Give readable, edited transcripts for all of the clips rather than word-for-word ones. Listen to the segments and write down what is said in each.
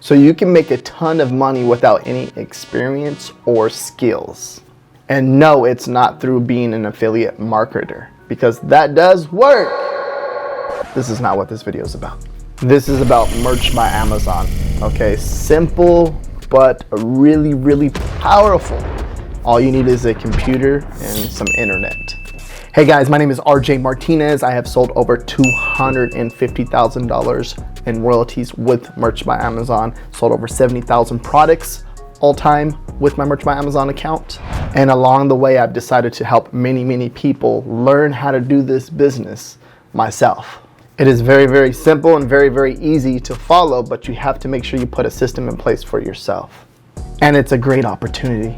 So you can make a ton of money without any experience or skills. And no, it's not through being an affiliate marketer, because that does work. This is not what this video is about. This is about Merch by Amazon. Okay, simple, but really, really powerful. All you need is a computer and some internet. Hey guys, my name is RJ Martinez. I have sold over $250,000 in royalties with Merch by Amazon. Sold over 70,000 products all time with my Merch by Amazon account. And along the way, I've decided to help many people learn how to do this business myself. It is very, very simple and very, very easy to follow, but you have to make sure you put a system in place for yourself. And it's a great opportunity.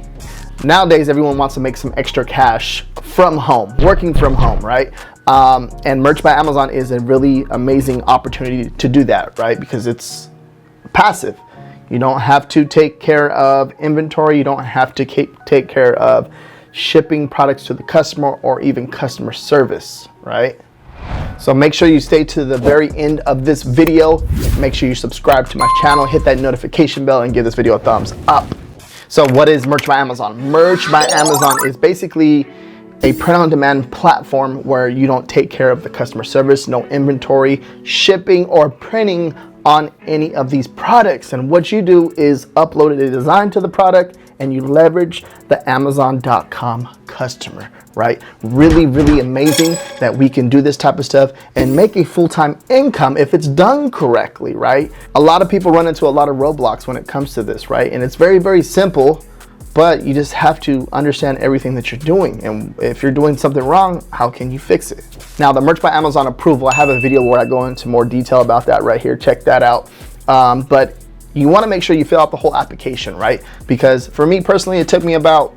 Nowadays, everyone wants to make some extra cash from home, working from home, right? And Merch by Amazon is a really amazing opportunity to do that, right? Because it's passive. You don't have to take care of inventory. You don't have to take care of shipping products to the customer or even customer service, right? So make sure you stay to the very end of this video. Make sure you subscribe to my channel, hit that notification bell, and give this video a thumbs up. So what is Merch by Amazon? Merch by Amazon is basically a print-on-demand platform where you don't take care of the customer service, no inventory, shipping, or printing on any of these products. And what you do is upload a design to the product and you leverage the Amazon.com customer, right? Really, really amazing that we can do this type of stuff and make a full-time income if it's done correctly, right? A lot of people run into a lot of roadblocks when it comes to this, right? And it's very, very simple, but you just have to understand everything that you're doing. And if you're doing something wrong, how can you fix it? Now, the Merch by Amazon approval, I have a video where I go into more detail about that right here. Check that out. But you want to make sure you fill out the whole application, right? Because for me personally, it took me about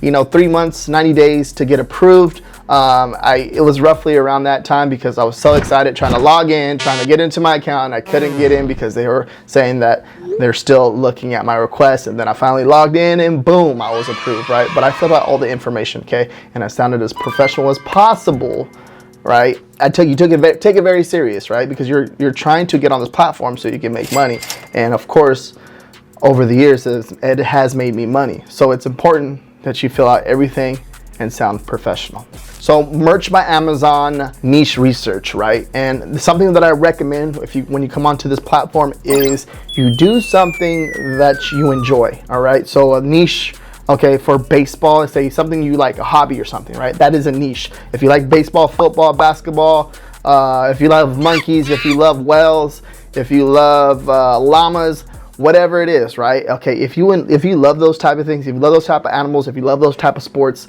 3 months, 90 days to get approved. It was roughly around that time because I was so excited trying to log in, trying to get into my account. I couldn't get in because they were saying that they're still looking at my request. And then I finally logged in and boom, I was approved, right? But I filled out all the information, okay? And I sounded as professional as possible, right? Take it very serious, right? Because you're trying to get on this platform so you can make money. And of course, over the years, it has made me money. So it's important that you fill out everything and sound professional. So Merch by Amazon niche research, right? And something that I recommend when you come onto this platform is you do something that you enjoy, all right? So a niche, okay, for baseball, say something you like, a hobby or something, right? That is a niche. If you like baseball, football, basketball, if you love monkeys, if you love whales, if you love llamas, whatever it is, right? Okay, if you love those type of things, if you love those type of animals, if you love those type of sports,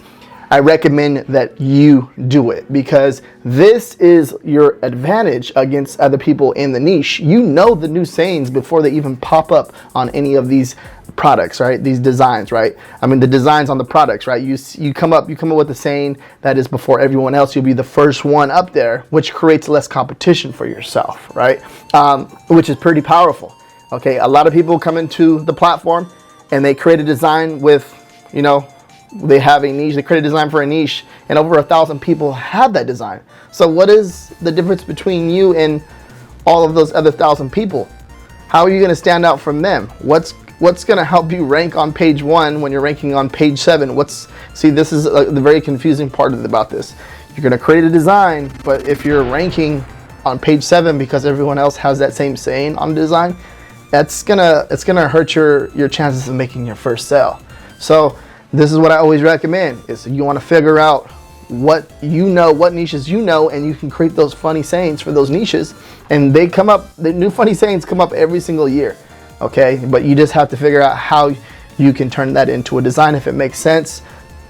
I recommend that you do it because this is your advantage against other people in the niche. You know the new sayings before they even pop up on any of these products, right? These designs, right? I mean, the designs on the products, right? You come up with a saying that is before everyone else. You'll be the first one up there, which creates less competition for yourself, right? Which is pretty powerful. Okay, a lot of people come into the platform and they create a design with, they have a niche, they create a design for a niche, and over 1,000 people have that design. So what is the difference between you and all of those other 1,000 people? How are you gonna stand out from them? What's gonna help you rank on page 1 when you're ranking on page 7? See, this is the very confusing part about this. You're gonna create a design, but if you're ranking on page 7 because everyone else has that same saying on the design, it's gonna hurt your chances of making your first sale. So this is what I always recommend is you want to figure out what niches and you can create those funny sayings for those niches, and the new funny sayings come up every single year, okay? But you just have to figure out how you can turn that into a design if it makes sense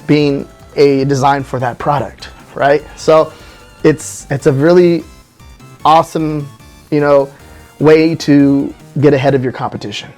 being a design for that product, right? So it's a really awesome, way to get ahead of your competition.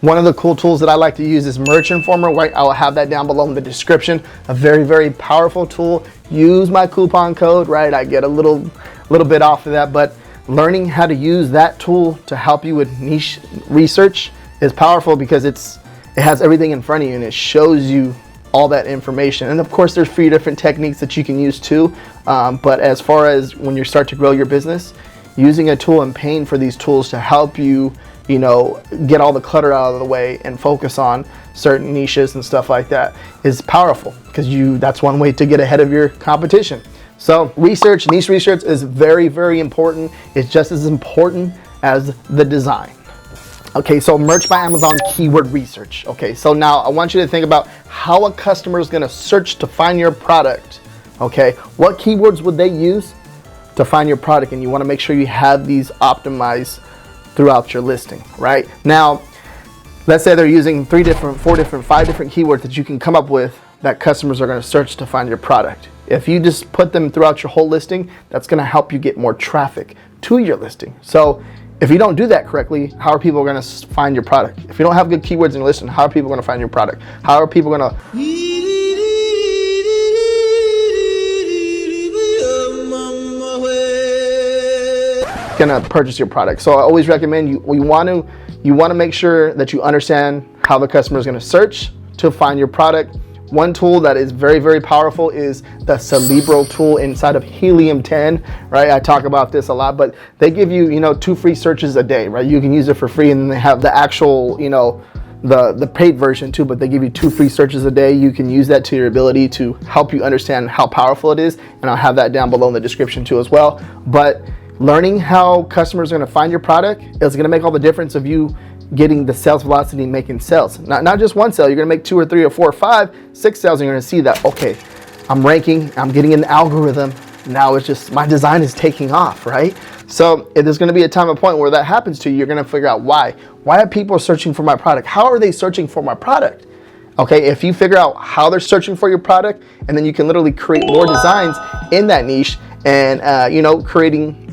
One of the cool tools that I like to use is Merch Informer, right? I will have that down below in the description. A very, very powerful tool. Use my coupon code, right? I get a little bit off of that, but learning how to use that tool to help you with niche research is powerful because it has everything in front of you and it shows you all that information. And of course, there's 3 different techniques that you can use too. But as far as when you start to grow your business, using a tool and paying for these tools to help you you know, get all the clutter out of the way and focus on certain niches and stuff like that is powerful, because that's one way to get ahead of your competition. So research, niche research is very, very important. It's just as important as the design. Okay, so Merch by Amazon keyword research. Okay, so now I want you to think about how a customer is gonna search to find your product. Okay, what keywords would they use to find your product? And you wanna make sure you have these optimized throughout your listing, right? Now, let's say they're using 3 different, 4 different, 5 different keywords that you can come up with that customers are gonna search to find your product. If you just put them throughout your whole listing, that's gonna help you get more traffic to your listing. So if you don't do that correctly, how are people gonna find your product? If you don't have good keywords in your listing, how are people gonna find your product? How are people gonna purchase your product? So I always recommend you want to make sure that you understand how the customer is going to search to find your product. One tool that is very, very powerful is the Cerebro tool inside of Helium 10, right? I talk about this a lot, but they give you, 2 free searches a day, right? You can use it for free, and then they have the actual, the paid version too, but they give you 2 free searches a day. You can use that to your ability to help you understand how powerful it is, and I'll have that down below in the description too as well. But learning how customers are going to find your product is going to make all the difference of you getting the sales velocity, making sales. Not just one sale. You're going to make 2 or 3 or 4 or 5, 6 sales, and you're going to see that, okay, I'm ranking, I'm getting in the algorithm. Now it's just my design is taking off, right? So if there's going to be a time and point where that happens to you, you're going to figure out why. Why are people searching for my product? How are they searching for my product? Okay, if you figure out how they're searching for your product, and then you can literally create more designs in that niche, and creating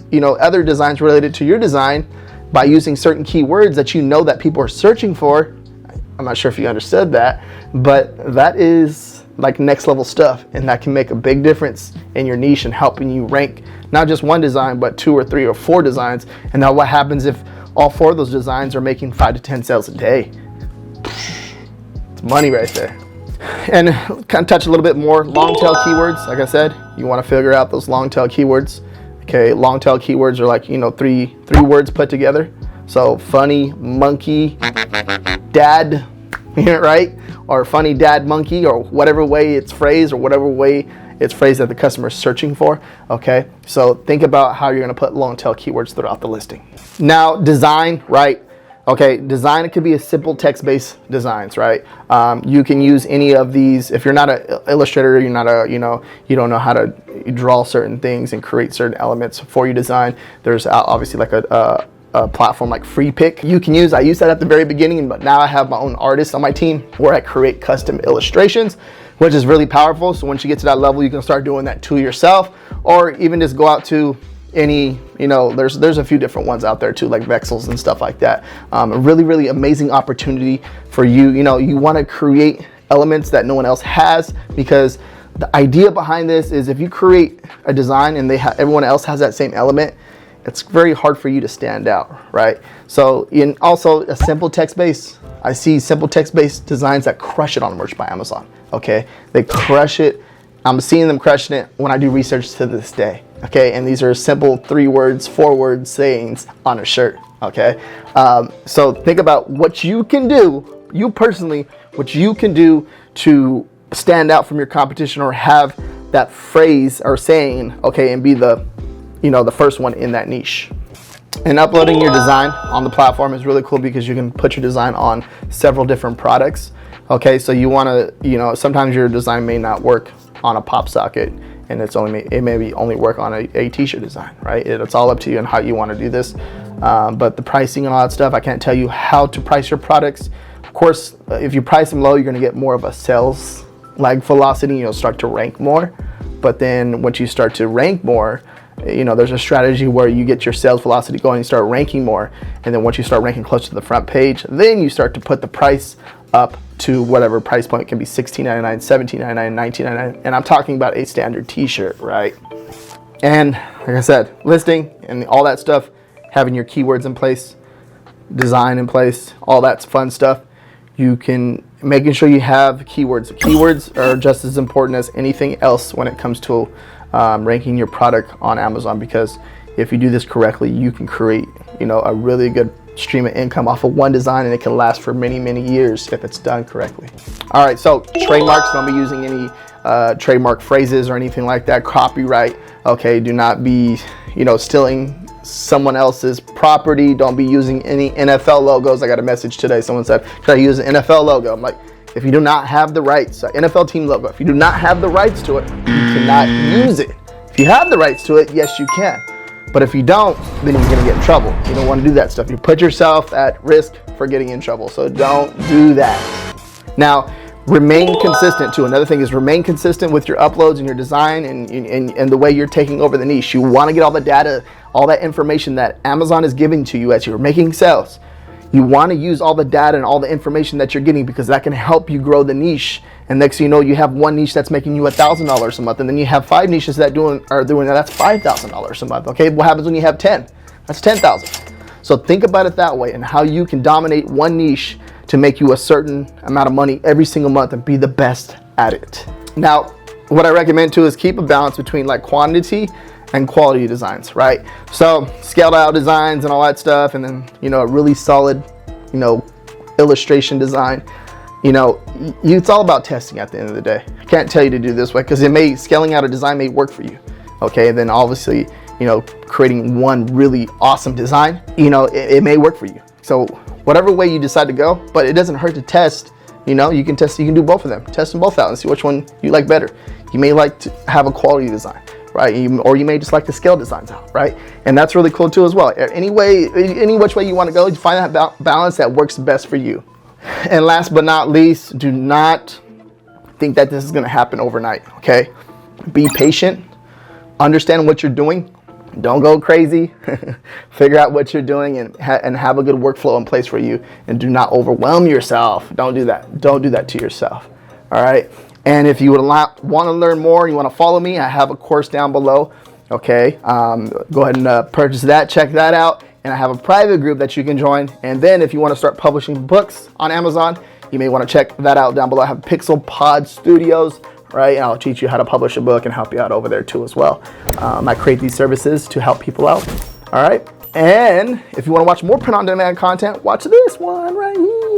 other designs related to your design by using certain keywords that that people are searching for. I'm not sure if you understood that, but that is like next level stuff, and that can make a big difference in your niche and helping you rank not just one design, but 2 or 3 or 4 designs. And now what happens if all 4 of those designs are making 5 to 10 sales a day? It's money right there. And kind of touch a little bit more long tail keywords. Like I said, you want to figure out those long tail keywords. Okay, long tail keywords are like, 3 words put together. So funny, monkey, dad, right? Or funny dad, monkey, or whatever way it's phrased, or whatever way it's phrased that the customer is searching for. Okay, so think about how you're going to put long tail keywords throughout the listing. Now, design, right? Okay, design, it could be a simple text-based designs, right? You can use any of these. If you're not an illustrator, you're not a, you don't know how to draw certain things and create certain elements for your design. There's obviously like a platform like Free Pick you can use. I used that at the very beginning, but now I have my own artist on my team where I create custom illustrations, which is really powerful. So once you get to that level, you can start doing that to yourself, or even just go out to any, there's a few different ones out there too, like Vexels and stuff like that. A really, really amazing opportunity for you. You want to create elements that no one else has, because the idea behind this is if you create a design and everyone else has that same element, it's very hard for you to stand out, right? So also a simple text-based, I see simple text-based designs that crush it on Merch by Amazon. Okay, they crush it. I'm seeing them crushing it when I do research to this day. Okay, and these are simple 3 words, 4 words sayings on a shirt. Okay, so think about what you can do, you personally, what you can do to stand out from your competition, or have that phrase or saying, okay, and be the first one in that niche. And uploading your design on the platform is really cool, because you can put your design on several different products. Okay, so you want to, sometimes your design may not work on a pop socket, and it may only work on a t-shirt design, right? It's all up to you and how you want to do this. But the pricing and all that stuff, I can't tell you how to price your products. Of course, if you price them low, you're going to get more of a sales lag velocity. You'll start to rank more. But then once you start to rank more, there's a strategy where you get your sales velocity going, you start ranking more, and then once you start ranking close to the front page, then you start to put the price up to whatever price point. It can be $16.99, $17.99, $19.99, and I'm talking about a standard t-shirt, right? And like I said, listing and all that stuff, having your keywords in place, design in place, all that fun stuff. You can making sure you have keywords. Keywords are just as important as anything else when it comes to ranking your product on Amazon, because if you do this correctly, you can create a really good stream of income off of one design, and it can last for many, many years if it's done correctly. All right, so trademarks, don't be using any trademark phrases or anything like that. Copyright, okay, do not be, stealing someone else's property. Don't be using any NFL logos. I got a message today, someone said, can I use an NFL logo? I'm like, if you do not have the rights, NFL team logo, if you do not have the rights to it, you cannot use it. If you have the rights to it, yes, you can. But if you don't, then you're gonna get in trouble. You don't wanna do that stuff. You put yourself at risk for getting in trouble. So don't do that. Now, remain consistent too. Another thing is remain consistent with your uploads and your design and the way you're taking over the niche. You wanna get all the data, all that information that Amazon is giving to you as you're making sales. You wanna use all the data and all the information that you're getting, because that can help you grow the niche. And next thing you know, you have one niche that's making you $1,000 a month, and then you have 5 niches that are doing that. That's $5,000 a month. Okay, what happens when you have 10? That's 10,000. So think about it that way, and how you can dominate one niche to make you a certain amount of money every single month and be the best at it. Now, what I recommend too is keep a balance between like quantity and quality designs, right? So scaled out designs and all that stuff, and then a really solid, illustration design. It's all about testing at the end of the day. I can't tell you to do it this way, because scaling out a design may work for you. Okay, and then obviously, creating one really awesome design, it may work for you. So whatever way you decide to go, but it doesn't hurt to test. You can test, you can do both of them. Test them both out and see which one you like better. You may like to have a quality design, right? Or you may just like to scale designs out, right? And that's really cool too as well. Any which way you want to go, you find that balance that works best for you. And last but not least, do not think that this is going to happen overnight, okay? Be patient, understand what you're doing, don't go crazy, figure out what you're doing, and have a good workflow in place for you, and do not overwhelm yourself. Don't do that. Don't do that to yourself, all right? And if you would want to learn more, you want to follow me, I have a course down below, okay? Go ahead and purchase that, check that out. And I have a private group that you can join. And then if you want to start publishing books on Amazon, you may want to check that out down below. I have Pixel Pod Studios, right? And I'll teach you how to publish a book and help you out over there too as well. I create these services to help people out. All right. And if you want to watch more print on demand content, watch this one right here.